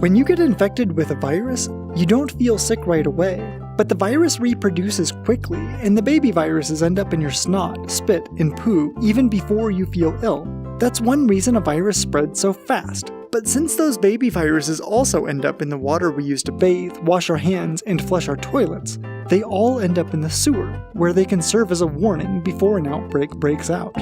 When you get infected with a virus, you don't feel sick right away. But the virus reproduces quickly, and the baby viruses end up in your snot, spit, and poo even before you feel ill. That's one reason a virus spreads so fast. But since those baby viruses also end up in the water we use to bathe, wash our hands, and flush our toilets, they all end up in the sewer, where they can serve as a warning before an outbreak breaks out.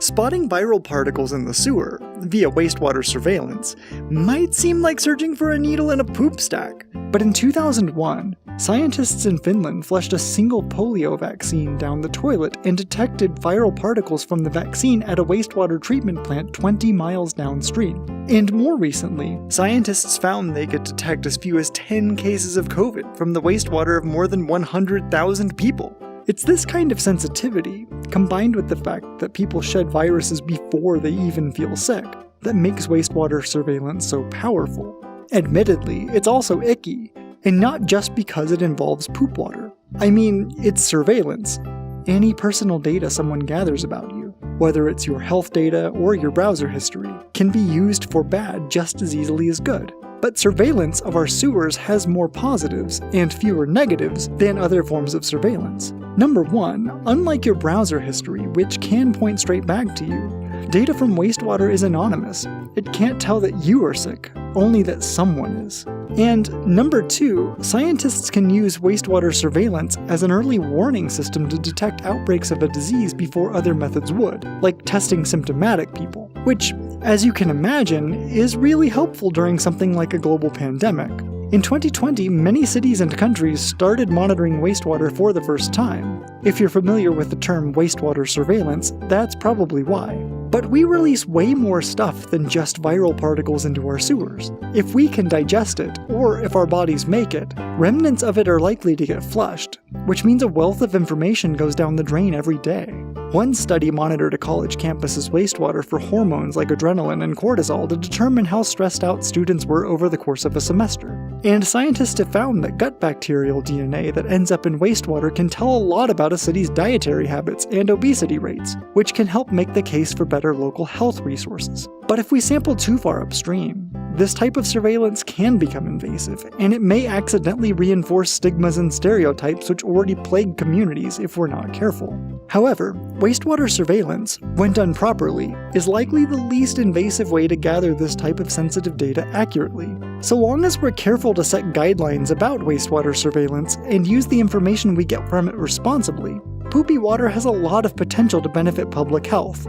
Spotting viral particles in the sewer, via wastewater surveillance, might seem like searching for a needle in a poop stack. But in 2001, scientists in Finland flushed a single polio vaccine down the toilet and detected viral particles from the vaccine at a wastewater treatment plant 20 miles downstream. And more recently, scientists found they could detect as few as 10 cases of COVID from the wastewater of more than 100,000 people. It's this kind of sensitivity, combined with the fact that people shed viruses before they even feel sick, that makes wastewater surveillance so powerful. Admittedly, it's also icky, and not just because it involves poop water. I mean, it's surveillance. Any personal data someone gathers about you, whether it's your health data or your browser history, can be used for bad just as easily as good. But surveillance of our sewers has more positives and fewer negatives than other forms of surveillance. Number one, unlike your browser history, which can point straight back to you, data from wastewater is anonymous. It can't tell that you are sick, only that someone is. And number two, scientists can use wastewater surveillance as an early warning system to detect outbreaks of a disease before other methods would, like testing symptomatic people, which, as you can imagine, is really helpful during something like a global pandemic. In 2020, many cities and countries started monitoring wastewater for the first time. If you're familiar with the term wastewater surveillance, that's probably why. But we release way more stuff than just viral particles into our sewers. If we can digest it, or if our bodies make it, remnants of it are likely to get flushed, which means a wealth of information goes down the drain every day. One study monitored a college campus's wastewater for hormones like adrenaline and cortisol to determine how stressed out students were over the course of a semester. And scientists have found that gut bacterial DNA that ends up in wastewater can tell a lot about a city's dietary habits and obesity rates, which can help make the case for better local health resources. But if we sample too far upstream, this type of surveillance can become invasive, and it may accidentally reinforce stigmas and stereotypes which already plague communities if we're not careful. However, wastewater surveillance, when done properly, is likely the least invasive way to gather this type of sensitive data accurately. So long as we're careful to set guidelines about wastewater surveillance and use the information we get from it responsibly, poopy water has a lot of potential to benefit public health.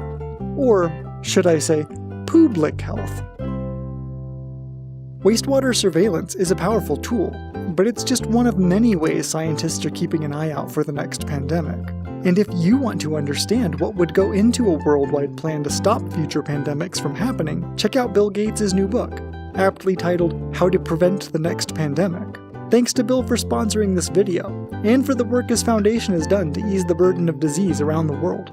Or, should I say, public health. Wastewater surveillance is a powerful tool, but it's just one of many ways scientists are keeping an eye out for the next pandemic. And if you want to understand what would go into a worldwide plan to stop future pandemics from happening, check out Bill Gates' new book, aptly titled How to Prevent the Next Pandemic. Thanks to Bill for sponsoring this video, and for the work his foundation has done to ease the burden of disease around the world.